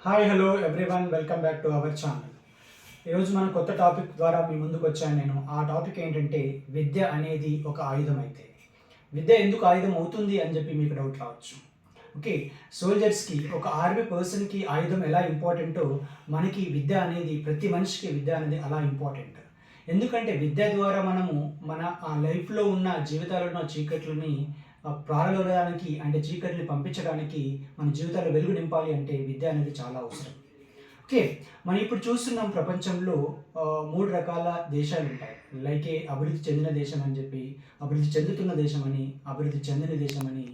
Hi hello everyone welcome back to our channel. ఈరోజు మన కొత్త టాపిక్ ద్వారా మీ ముందుకు వచ్చాను నేను. ఆ టాపిక్ ఏంటంటే విద్య అనేది ఒక ఆయుధం అయితే విద్య ఎందుకు ఆయుధం అవుతుంది అని చెప్పి మీకు డౌట్ రావచ్చు. ఓకే, సోల్జర్స్కి ఒక ఆర్మీ పర్సన్కి ఆయుధం ఎలా ఇంపార్టెంటో మనకి విద్య అనేది ప్రతి మనిషికి విద్య అనేది అలా ఇంపార్టెంట్. ఎందుకంటే విద్య ద్వారా మనము మన లైఫ్లో ఉన్న జీవితాల్లో ఉన్న చీకట్లని ప్రారదోలడానికి అంటే చీకటిని పంపించడానికి మన జీవితాల్లో వెలుగు నింపాలి అంటే విద్య అనేది చాలా అవసరం. ఓకే, మనం ఇప్పుడు చూస్తున్నాం ప్రపంచంలో 3 రకాల దేశాలు ఉంటాయి. లైక్ అభివృద్ధి చెందిన దేశం అని చెప్పి, అభివృద్ధి చెందుతున్న దేశం అని, అభివృద్ధి చెందిన దేశం అని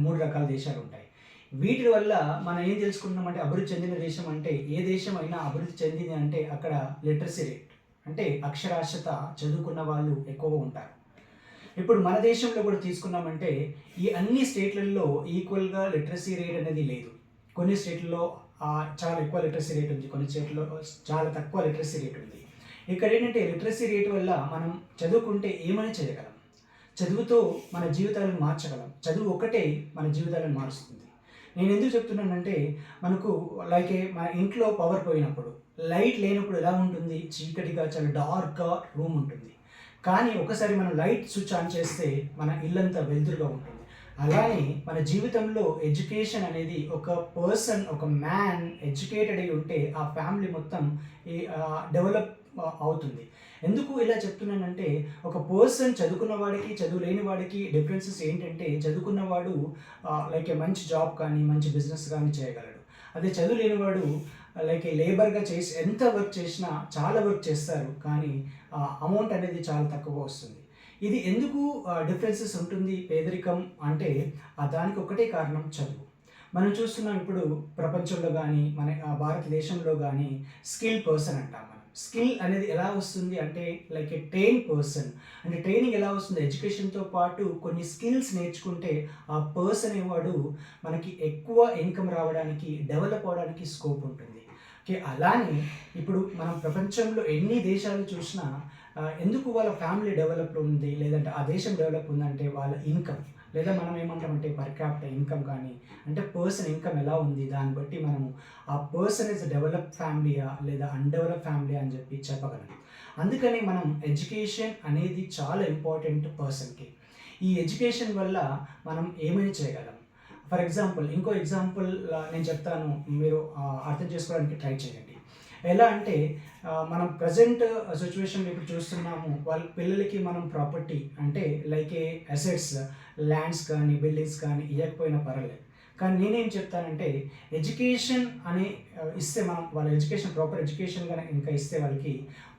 3 రకాల దేశాలు ఉంటాయి. వీటి వల్ల మనం ఏం తెలుసుకుంటున్నామంటే అభివృద్ధి చెందిన దేశం అంటే ఏ దేశం అయినా అభివృద్ధి చెందింది అంటే అక్కడ లిటరసీ రేట్ అంటే అక్షరాస్యత చదువుకున్న వాళ్ళు ఎక్కువగా ఉంటారు. ఇప్పుడు మన దేశంలో కూడా తీసుకున్నామంటే ఈ అన్ని స్టేట్లలో ఈక్వల్గా లిటరసీ రేట్ అనేది లేదు. కొన్ని స్టేట్లలో చాలా ఎక్కువ లిటరసీ రేట్ ఉంది, కొన్ని స్టేట్లో చాలా తక్కువ లిటరసీ రేట్ ఉంది. ఇక్కడ ఏంటంటే లిటరసీ రేట్ వల్ల మనం చదువుకుంటే ఏమైనా చేయగలం, చదువుతో మన జీవితాలను మార్చగలం. చదువు ఒకటే మన జీవితాలను మారుస్తుంది. నేను ఎందుకు చెప్తున్నానంటే మనకు లైక్ మన ఇంట్లో పవర్ పోయినప్పుడు, లైట్ లేనప్పుడు ఎలా ఉంటుంది, చీకటిగా చాలా డార్క్గా రూమ్ ఉంటుంది. కానీ ఒకసారి మనం లైట్ స్విచ్ ఆన్ చేస్తే మన ఇల్లంతా వెలుతురుగా ఉంటుంది. అలానే మన జీవితంలో ఎడ్యుకేషన్ అనేది ఒక పర్సన్, ఒక మ్యాన్ ఎడ్యుకేటెడ్ అయి ఉంటే ఆ ఫ్యామిలీ మొత్తం డెవలప్ అవుతుంది. ఎందుకు ఇలా చెప్తున్నానంటే ఒక పర్సన్ చదువుకున్న వాడికి చదువు లేని వాడికి డిఫరెన్సెస్ ఏంటంటే చదువుకున్నవాడు లైక్ మంచి జాబ్ కానీ మంచి బిజినెస్ కానీ చేయగలడు. అదే చదువు లేనివాడు లైక్ లేబర్గా చేసి ఎంత వర్క్ చేసినా చాలా వర్క్ చేస్తారు కానీ అమౌంట్ అనేది చాలా తక్కువ వస్తుంది. ఇది ఎందుకు డిఫరెన్సెస్ ఉంటుంది పేదరికం అంటే దానికి ఒకటే కారణం చదువు. మనం చూస్తున్నాం ఇప్పుడు ప్రపంచంలో కానీ మన భారతదేశంలో కానీ స్కిల్ పర్సన్ అంటాం. మనం స్కిల్ అనేది ఎలా వస్తుంది అంటే లైక్ ఏ ట్రైన్ పర్సన్ అంటే ట్రైనింగ్ ఎలా వస్తుంది, ఎడ్యుకేషన్తో పాటు కొన్ని స్కిల్స్ నేర్చుకుంటే ఆ పర్సన్ వాడు మనకి ఎక్కువ ఇన్కమ్ రావడానికి డెవలప్ అవడానికి స్కోప్ ఉంటుంది. ఓకే, అలానే ఇప్పుడు మనం ప్రపంచంలో ఎన్ని దేశాలు చూసినా ఎందుకు వాళ్ళ ఫ్యామిలీ డెవలప్ ఉంది లేదంటే ఆ దేశం డెవలప్ ఉందంటే వాళ్ళ ఇన్కమ్, లేదా మనం ఏమంటామంటే పర్ క్యాపిటల్ ఇన్కమ్ కానీ అంటే పర్సన్ ఇన్కమ్ ఎలా ఉంది దాన్ని బట్టి మనము ఆ పర్సన్ ఇస్ డెవలప్ ఫ్యామిలీయా లేదా అన్డెవలప్ ఫ్యామిలీ అని చెప్పి చెప్పగలం. అందుకని మనం ఎడ్యుకేషన్ అనేది చాలా ఇంపార్టెంట్ పర్సన్కి. ఈ ఎడ్యుకేషన్ వల్ల మనం ఏమైనా చేయగలం. ఫర్ ఎగ్జాంపుల్ ఇంకో ఎగ్జాంపుల్ నేను చెప్తాను, మీరు అర్థం చేసుకోవడానికి ట్రై చేయండి. ఎలా అంటే మనం ప్రజెంట్ సిచ్యువేషన్లో ఇప్పుడు చూస్తున్నాము, వాళ్ళ పిల్లలకి మనం ప్రాపర్టీ అంటే లైక్ ఏ అసెట్స్, ల్యాండ్స్ కానీ బిల్డింగ్స్ కానీ ఇవ్వకపోయినా పర్వాలేదు. కానీ నేనేం చెప్తానంటే ఎడ్యుకేషన్ అని ఇస్తే మనం వాళ్ళ ఎడ్యుకేషన్ ప్రాపర్ ఎడ్యుకేషన్ కానీ ఇంకా ఇస్తే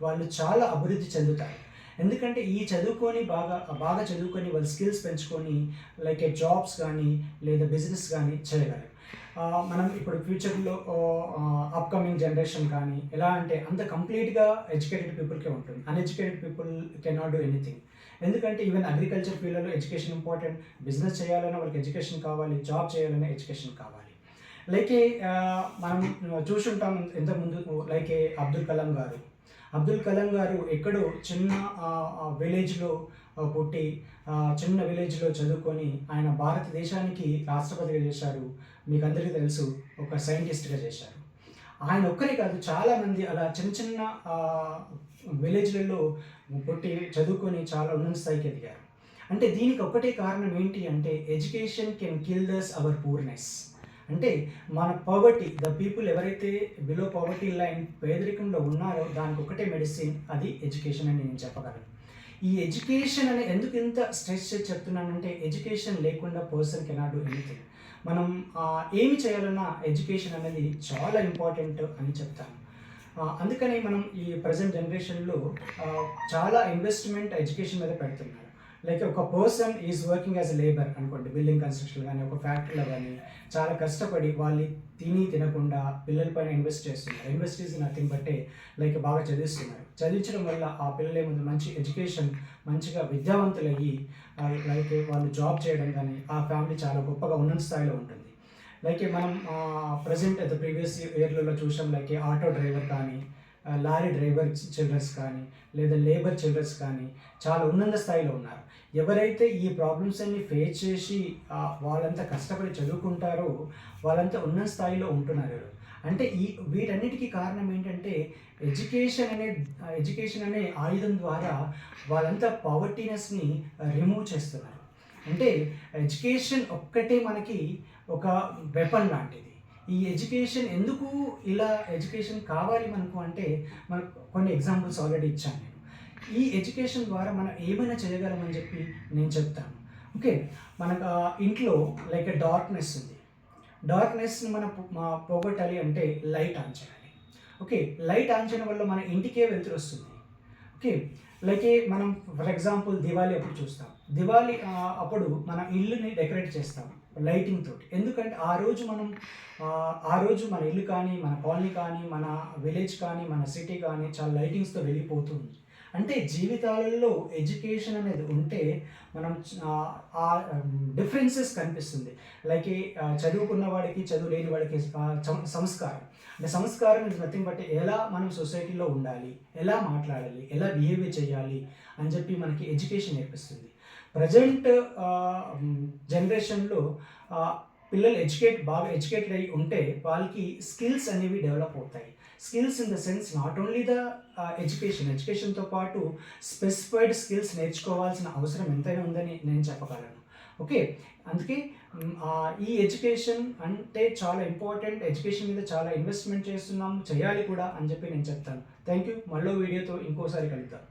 వాళ్ళు చాలా అభివృద్ధి చెందుతారు. ఎందుకంటే ఈ చదువుకొని బాగా బాగా చదువుకొని వాళ్ళు స్కిల్స్ పెంచుకొని లైక్ జాబ్స్ కానీ లేదా బిజినెస్ కానీ చేయగలరు. మనం ఇప్పుడు ఫ్యూచర్లో అప్కమింగ్ జనరేషన్ కానీ ఎలా అంటే అంత కంప్లీట్గా ఎడ్యుకేటెడ్ పీపుల్కే ఉంటుంది, uneducated people can not do anything. ఎందుకంటే ఈవెన్ అగ్రికల్చర్ ఫీల్డ్లో ఎడ్యుకేషన్ ఇంపార్టెంట్, బిజినెస్ చేయాలన్నా వాళ్ళకి ఎడ్యుకేషన్ కావాలి, జాబ్ చేయాలన్నా ఎడ్యుకేషన్ కావాలి. లైక్ మనం చూసుంటాం ఇంతకుముందు లైక్ అబ్దుల్ కలాం గారు ఎక్కడో చిన్న విలేజ్లో పుట్టి చిన్న విలేజ్లో చదువుకొని ఆయన భారతదేశానికి రాష్ట్రపతిగా చేశారు. మీకు అందరికీ తెలుసు, ఒక సైంటిస్ట్గా చేశారు. ఆయన ఒక్కరే కాదు, చాలామంది అలా చిన్న చిన్న విలేజ్లలో పుట్టి చదువుకొని చాలా ఉన్నత స్థాయికి ఎదిగారు. అంటే దీనికి ఒకటే కారణం ఏంటి అంటే education can kill thus our poorness. అంటే మన పవర్టీ, ద పీపుల్ ఎవరైతే బిలో పవర్టీ లైన్ పేదరికంలో ఉన్నారో దానికి ఒకటే మెడిసిన్, అది ఎడ్యుకేషన్ అని నేను చెప్పగలను. ఈ ఎడ్యుకేషన్ అని ఎందుకు ఇంత స్ట్రెస్ చేసి చెప్తున్నానంటే ఎడ్యుకేషన్ లేకుండా పర్సన్ కెనాట్ డూ ఎనీథింగ్. మనం ఏమి చేయాలన్నా ఎడ్యుకేషన్ అనేది చాలా ఇంపార్టెంట్ అని చెప్తాను. అందుకని మనం ఈ ప్రజెంట్ జనరేషన్లో చాలా ఇన్వెస్ట్మెంట్ ఎడ్యుకేషన్ మీద పెడుతున్నారు. లైక్ ఒక person is working as a labour అనుకోండి, బిల్డింగ్ కన్స్ట్రక్షన్ కానీ ఒక ఫ్యాక్టరీలో కానీ చాలా కష్టపడి వాళ్ళు తినకుండా పిల్లలపైన ఇన్వెస్ట్ చేస్తున్నారు. ఇన్వెస్ట్ ఈజ్ నథింగ్ బట్టే లైక్ బాగా చదివిస్తున్నారు. చదివించడం వల్ల ఆ పిల్లలు ఏముంది మంచి ఎడ్యుకేషన్, మంచిగా విద్యావంతులయ్యి లైక్ వాళ్ళు జాబ్ చేయడం కానీ ఆ ఫ్యామిలీ చాలా గొప్పగా ఉన్నత స్థాయిలో ఉంటుంది. లైక్ మనం ప్రజెంట్ ప్రీవియస్ ఇయర్లలో చూసాం లైక్ ఆటో డ్రైవర్ కానీ లారీ డ్రైవర్ చిల్డ్రన్స్ కానీ లేదా లేబర్ చిల్డ్రన్స్ కానీ చాలా ఉన్నత స్థాయిలో ఉన్నారు. ఎవరైతే ఈ ప్రాబ్లమ్స్ అన్ని ఫేస్ చేసి వాళ్ళంతా కష్టపడి చదువుకుంటారో వాళ్ళంతా ఉన్నత స్థాయిలో ఉంటున్నారు. అంటే వీటన్నిటికీ కారణం ఏంటంటే ఎడ్యుకేషన్ అనే ఆయుధం ద్వారా వాళ్ళంతా పావర్టీనెస్ని రిమూవ్ చేస్తున్నారు. అంటే ఎడ్యుకేషన్ ఒక్కటే మనకి ఒక వెపన్ లాంటిది. ఈ ఎడ్యుకేషన్ ఎందుకు ఇలా ఎడ్యుకేషన్ కావాలి మనకు అంటే, మనకు కొన్ని ఎగ్జాంపుల్స్ ఆల్రెడీ ఇచ్చాను నేను. ఈ ఎడ్యుకేషన్ ద్వారా మనం ఏమైనా చేయగలమని చెప్పి నేను చెప్తాను. ఓకే, మనకు ఇంట్లో లైక్ డార్క్నెస్ ఉంది. డార్క్నెస్ని మనం పోగొట్టాలి అంటే లైట్ ఆన్ చేయాలి. ఓకే, లైట్ ఆన్ చేయడం వల్ల మన ఇంటికే వెలుతురు వస్తుంది. ఓకే, లైక్ మనం ఫర్ ఎగ్జాంపుల్ దివాళీ అప్పుడు చూస్తాం. దివాళీ అప్పుడు మన ఇల్లుని డెకరేట్ చేస్తాం లైటింగ్ తోటి. ఎందుకంటే ఆ రోజు మన ఇల్లు కానీ, మన కాలనీ కానీ, మన విలేజ్ కానీ, మన సిటీ కానీ చాలా లైటింగ్స్తో వెళ్ళిపోతుంది. అంటే జీవితాలలో ఎడ్యుకేషన్ అనేది ఉంటే మనం ఆ డిఫరెన్సెస్ కనిపిస్తుంది. లైక్ చదువుకున్న వాడికి చదువు లేని వాడికి సంస్కారం. అంటే సంస్కారం ఇస్ నథింగ్ బట్ ఎలా మనం సొసైటీలో ఉండాలి, ఎలా మాట్లాడాలి, ఎలా బిహేవ్ చేయాలి అని చెప్పి మనకి ఎడ్యుకేషన్ నేర్పిస్తుంది. ప్రజెంట్ జనరేషన్లో పిల్లలు బాగా ఎడ్యుకేటెడ్ అయి ఉంటే వాళ్ళకి స్కిల్స్ అనేవి డెవలప్ అవుతాయి. Skills in the sense not only the ఎడ్యుకేషన్తో పాటు స్పెసిఫైడ్ స్కిల్స్ నేర్చుకోవాల్సిన అవసరం ఎంతైనా ఉందని నేను చెప్పగలను. ఓకే, అందుకే ఈ ఎడ్యుకేషన్ అంటే చాలా ఇంపార్టెంట్. ఎడ్యుకేషన్ మీద చాలా ఇన్వెస్ట్మెంట్ చేస్తున్నాము, చేయాలి కూడా అని చెప్పి నేను చెప్తాను. Thank you. మళ్ళీ వీడియోతో ఇంకోసారి కలుద్దాం.